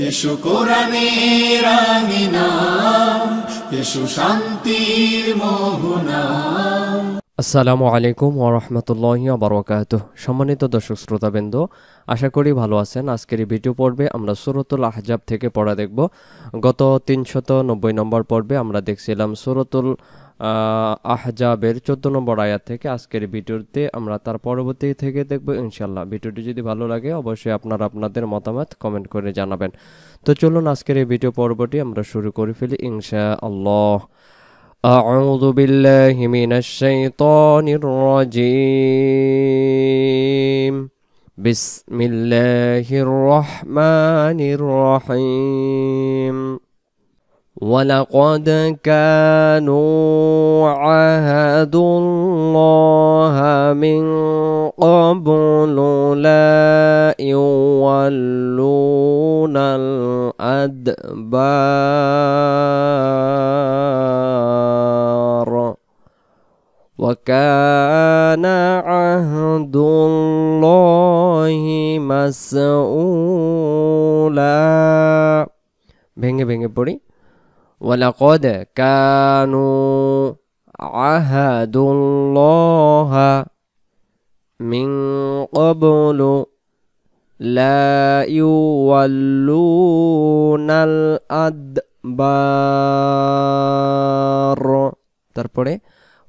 এসো কোরআনের আঙিনা, এসো শান্তির মোহনা। আসসালামু আলাইকুম ওয়া রাহমাতুল্লাহি ওয়া বারাকাতুহু। সম্মানিত দর্শক শ্রোতাবৃন্দ, আশা করি ভালো আছেন। আজকের এই ভিডিও পর্বে আমরা সূরাতুল আহজাব থেকে পড়া দেখব। গত 390 নম্বর পর্বে আমরা দেখছিলাম সূরাতুল আহজাবের 14 নম্বর আয়াত থেকে। আজকের ভিডিওতে আমরা তার পরবর্তী থেকে দেখব ইনশাআল্লাহ। ভিডিওটি যদি ভালো লাগে অবশ্যই আপনারা আপনাদের মতামত কমেন্ট করে জানাবেন। তো চলুন আজকের এই ভিডিও পর্বটি আমরা শুরু করে ফেলি ইনশাআল্লাহ। أعوذ بالله من الشيطان الرجيم. بسم الله الرحمن الرحيم. ولقد كانوا عاهدوا الله من قبل لا يولون الأدبار وكان عهد الله مسؤولا. ভেঙে ভেঙে পড়ি। ولقد كانوا عاهدوا الله من قبل لا يولون الأدبار. তারপরে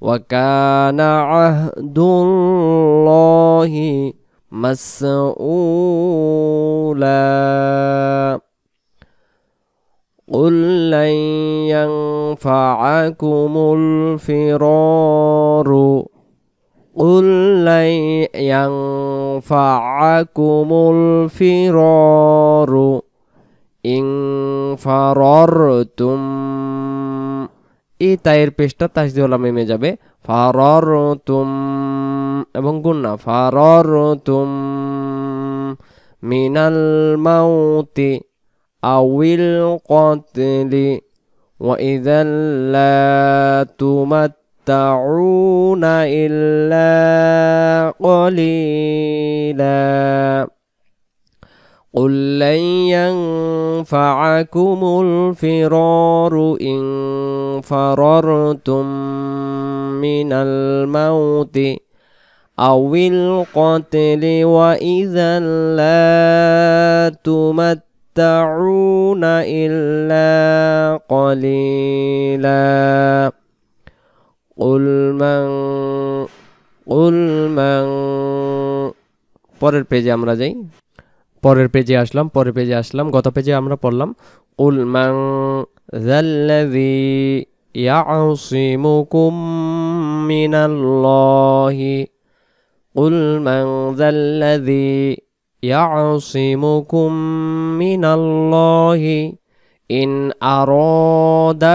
وكان عهد الله مسؤولا. قل لن ينفعكم الفرار قل لن ينفعكم الفرار إن فررتم. এই তায়ের পেশটা তাসদিওয়ালা মেমে যাবে। ফারারতুম এবং গুন্না ফারারতুম মিনাল মাউতি আউল কতলি ওয়া ইযাল লা তুমাত্তাউনা ইল্লা কলিলা. قل لن ينفعكم الفرار إن فررتم من الموت أو القتل وإذا لا تمتعون إلا قليلا. قل من পরের পেজে আমরা যাই। পরের পেজে আসলাম। গত পেজে আমরা পড়লাম কুল মান যাল্লাযী ইয়াসিমুকুম মিনাল্লাহি কুল মান যাল্লাযী ইয়াসিমুকুম মিনাল্লাহি ইন আরাদা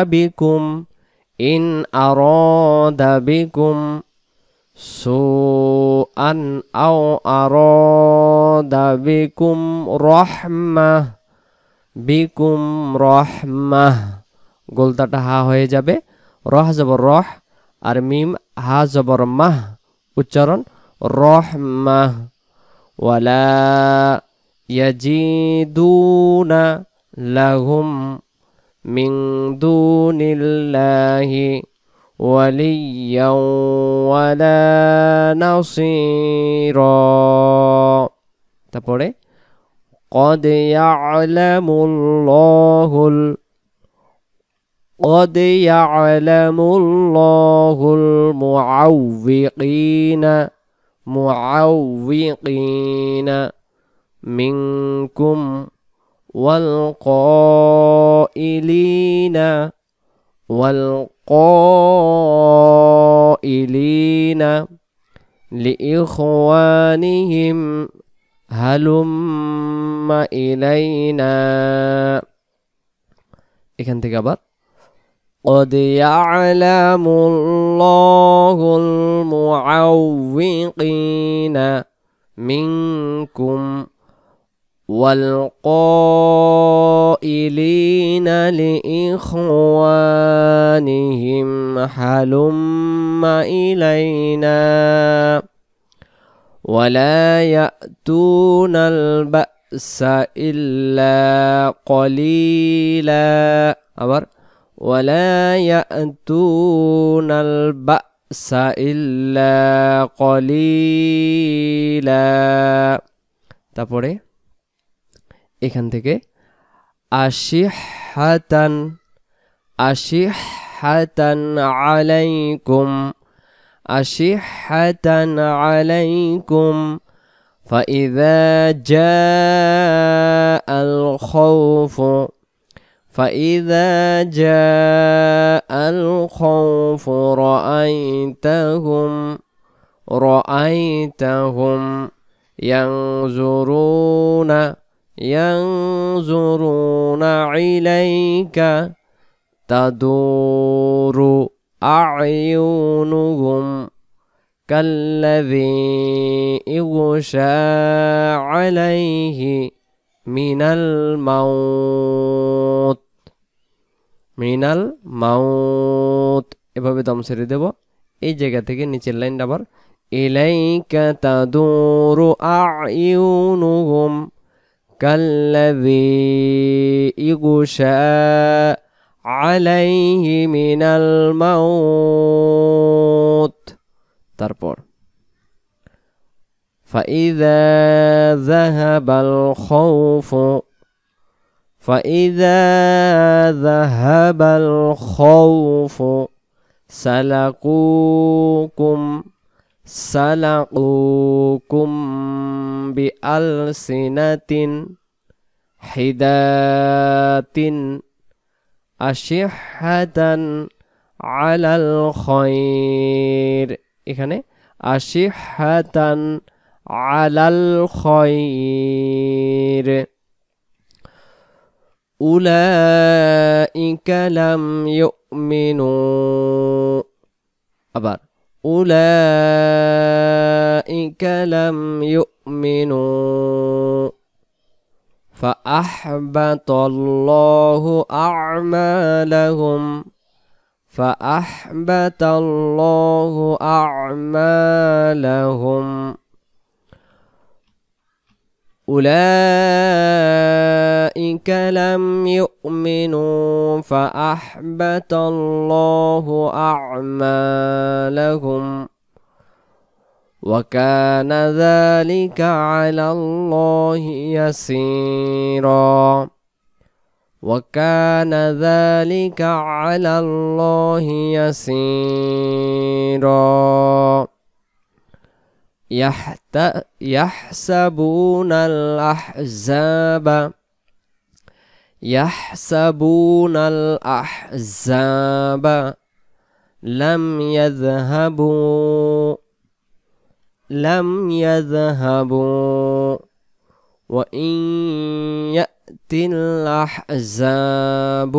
বিকুম সুআন আও আরাদা বিকুম রাহমাহ। গোলতাটা হা হয়ে যাবে। রহ জবর রহ আর মিম হা জবর মাহ, উচ্চারণ রহমাহ। ওয়ালা ইয়াজিদুনা লাহুম মিন দুনিল্লাহি ওয়ালিয়্যা ওয়ালা নাসীরা। তারপরে قد يعلم الله المعوقين منكم والقائلين لإخوانهم هلم إلينا. এখান থেকে আবার قد يعلم الله المعوقين منكم والقائلين لإخوانهم هلم إلينا ولا يأتون البأس বা'সা ইল্লা কলিলা। আবার ওয়ালা ইয়াতুনাল বা'সা ইল্লা কলিলা। তারপরে এখান থেকে আশিহাতান আশিহাতান আলাইকুম আশিহাতান আলাইকুম فإذا جاء الخوف فإذا جاء الخوف رأيتهم ينظرون إليك تدور أعينهم كالذي يغشى عليه من الموت এভাবে দম ছেড়ে দেব। এই জায়গা থেকে নিচের লাইনটা আবার ইলাইকা তাদুরু আ'ইউনুহুম কাল্লাযী ইগুশা আলাইহি মিনাল মাউত। তারপর فإذا ذهب الخوف سلقوكم بألسنة حداد أشحة على الخير। এখানে আশিহাতান আলাল খায়র। উলাইকা লাম ইউমিনু। আবার উলাইকা লাম ইউমিনু فأحبط الله أعمالهم أولئك لم يؤمنوا فأحبط الله أعمالهم وكان ذلك على الله يسيرا وكان ذلك على الله يسيرا يحسبون الأحزاب لم يذهبوا وإن يأتي الأحزاب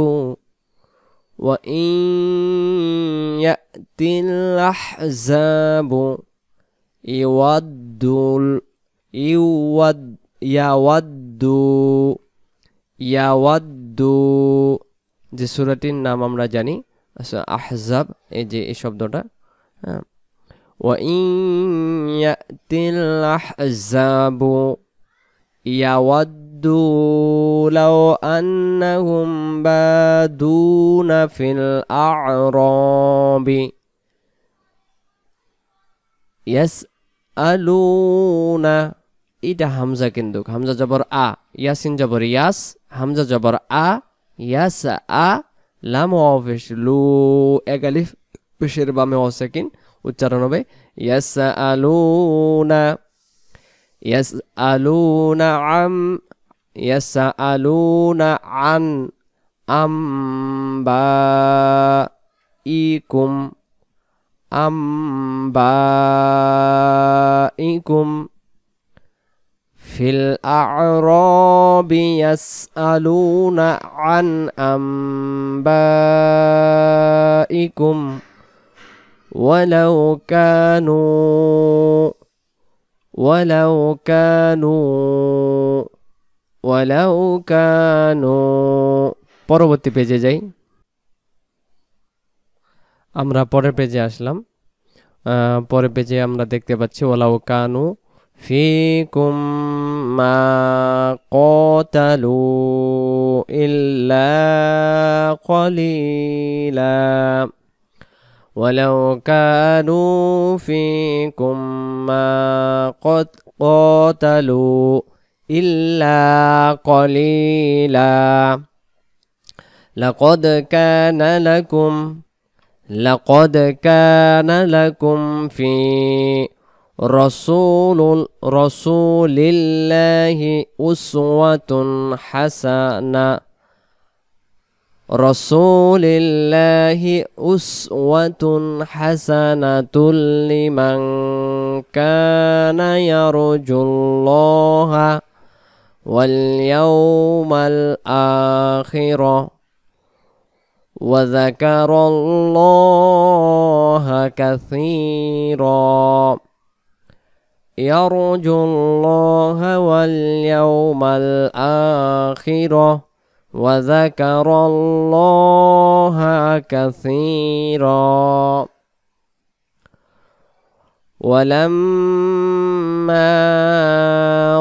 ইয়াওয়াদ্দু যে সূরাটির নাম আমরা জানি আহজাব, এই যে এই শব্দটা ওয়াইন ইয়াতিল আহজাবু ইয়াওয়াদ্দু লাউ আন্নাহুম বাদুনা ফিল আ'রাবি ইয়াসআলুনা। এটা হামজা, কিন্তু হামজা জবর আ, ইয়াসিন জবর ইয়াস, হামজা জবর আ, ইয়াস আ, লাম ওয়াও পেশ লু, এক আলিফ পেশের বামে ওয়াও সাকিন, উচ্চারণ হবে ইয়াসআলুনা আন আম্বাইকুম ফিল আ'রাবি ইয়াসআলুনা আন আম্বাইকুম ওয়ালাউ কানু। পরবর্তী পেজে যাই। আমরা পরের পেজে আসলাম। পরের পেজে আমরা দেখতে পাচ্ছি ওয়ালাউ কানু فيكم ما قاتلوا إلا قليلا ولو كانوا فيكم ما قاتلوا إلا قليلا لقد كان لكم في رسول الله أسوة حسنة لمن كان يرجو الله واليوم الآخر وذكر الله كثيرا يرجو الله واليوم الآخر وذكر الله كثيرا ولما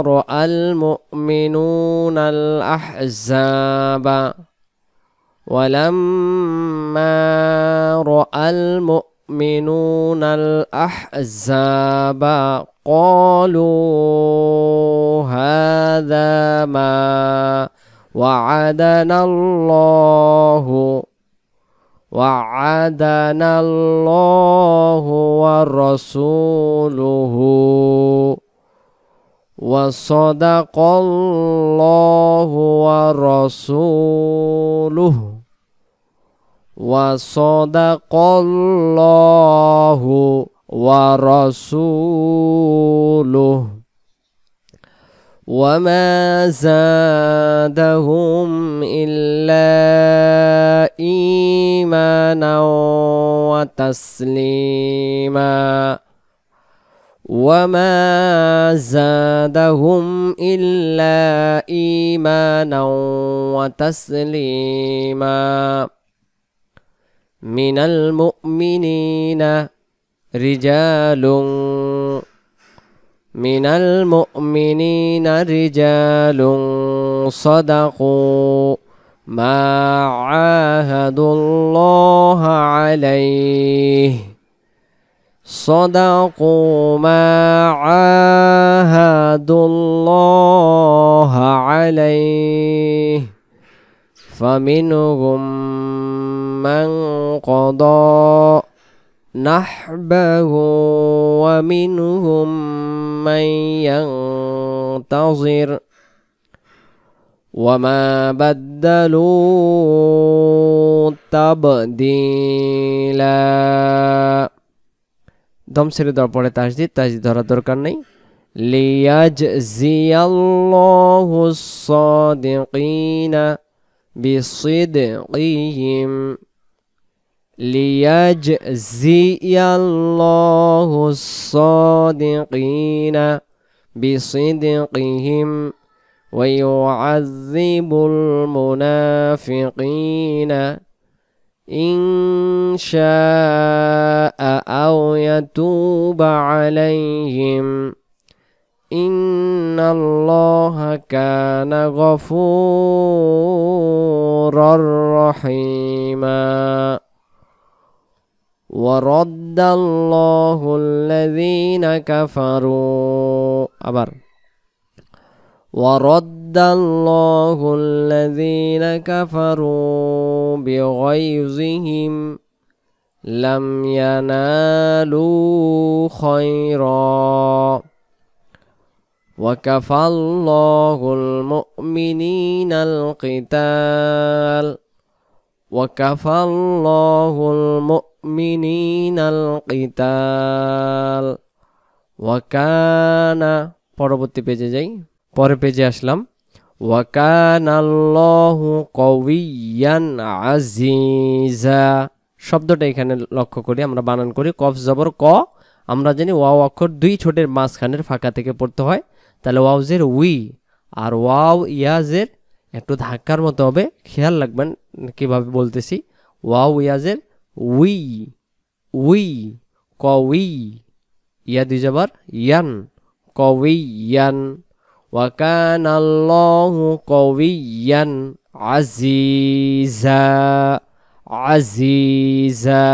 رأى المؤمنون الأحزاب قالوا هذا ما وعدنا الله ورسوله وصدق الله ورسوله وما زادهم إلا إيمانا وتسليما من المؤمنين رجال صدقوا ما عاهدوا الله عليه فمنهم من قضى نحبه ومنهم من ينتظر وما بدلوا تبديلا দম ছেড়ে দেওয়ার পরে তাসদিদ ধরার দরকার নেই লিয়াজজিয়াল্লাহু الصادقين بصدقهم ليجزي الله الصادقين بصدقهم ويعذب المنافقين إن شاء أو يتوب عليهم إن الله كان غفورا رحيما ورد الله الذين كفروا بغيظهم لم ينالوا خيرا وكفى الله المؤمنين القتال وكان পরবর্তী পেজে যাই পরের পেজে আসলাম ওয়াকানাল্লাহু কওয়িয়ান আজিজা শব্দটা এখানে লক্ষ্য করি আমরা বানান করি কফ জবর ক আমরা জানি ওয়াও অক্ষর দুই ঠোঁটের মাঝখানের ফাঁকা থেকে পড়তে হয় তাহলে ওয়াও জের উই আর ওয়াও ইয়াজের একটু ধাক্কার মতো হবে খেয়াল রাখবেন কিভাবে বলতেছি ওয়াও ইয়াজের উই কওয়ি ইয়া দুই জবর ইয়ান কওয়িয়ান ওয়া কানাল্লাহু কওয়িয়ান আজিজা আজিজা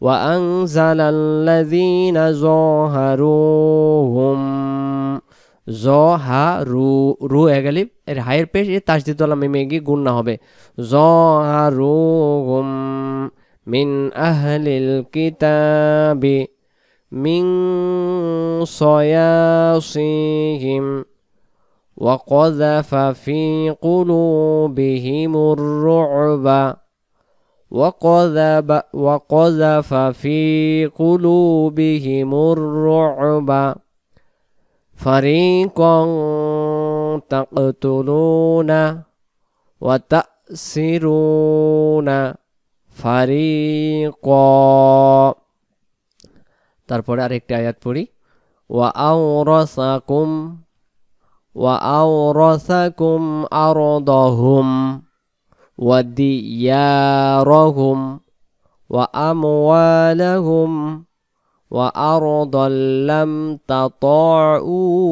ওয়া আনজালাল্লাযীনা যাহারুহুম জহারু রু এগালিব এর হায়ের পেশ এ তাসদীদ ওয়ালা মিমে গিয়ে গুণনা হবে যাহারুহুম মিন আহলিল কিতাবি মিন সায়াসিহিম ওয়া ক্বাযাফা ফি কুলুবিহিমুর রু'বা وقذف في قلوبهم الرعب فريقا تقتلون وتأسرون فريقا তারপরে আরেকটি আয়াত পড়ি وأورثكم أرضهم وديارهم وأموالهم وأرضا لم تطئوها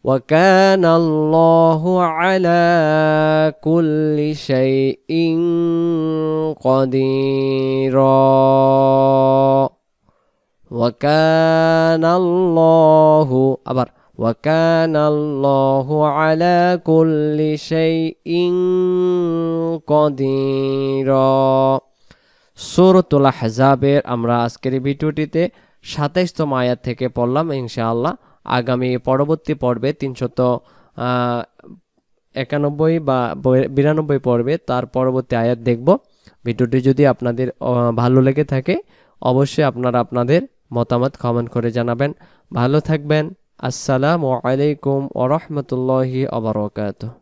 وكان الله على كل شيء قديرا وكان الله وكان الله على كل شيء قديرا সূরাতুল আহজাবের আমরা আজকের ভিডিওটিতে ২৭তম আয়াত থেকে পড়লাম ইনশাআল্লাহ। আগামী পরবর্তী পর্বে ৩৯১ বা ৯২ পর্বে তার পরবর্তী আয়াত দেখব। ভিডিওটি যদি আপনাদের ভালো লেগে থাকে অবশ্যই আপনারা আপনাদের মতামত কমেন্ট করে জানাবেন। ভালো থাকবেন। আসসালামু আলাইকুম ওয়া রাহমাতুল্লাহি ওয়া বারাকাতুহু।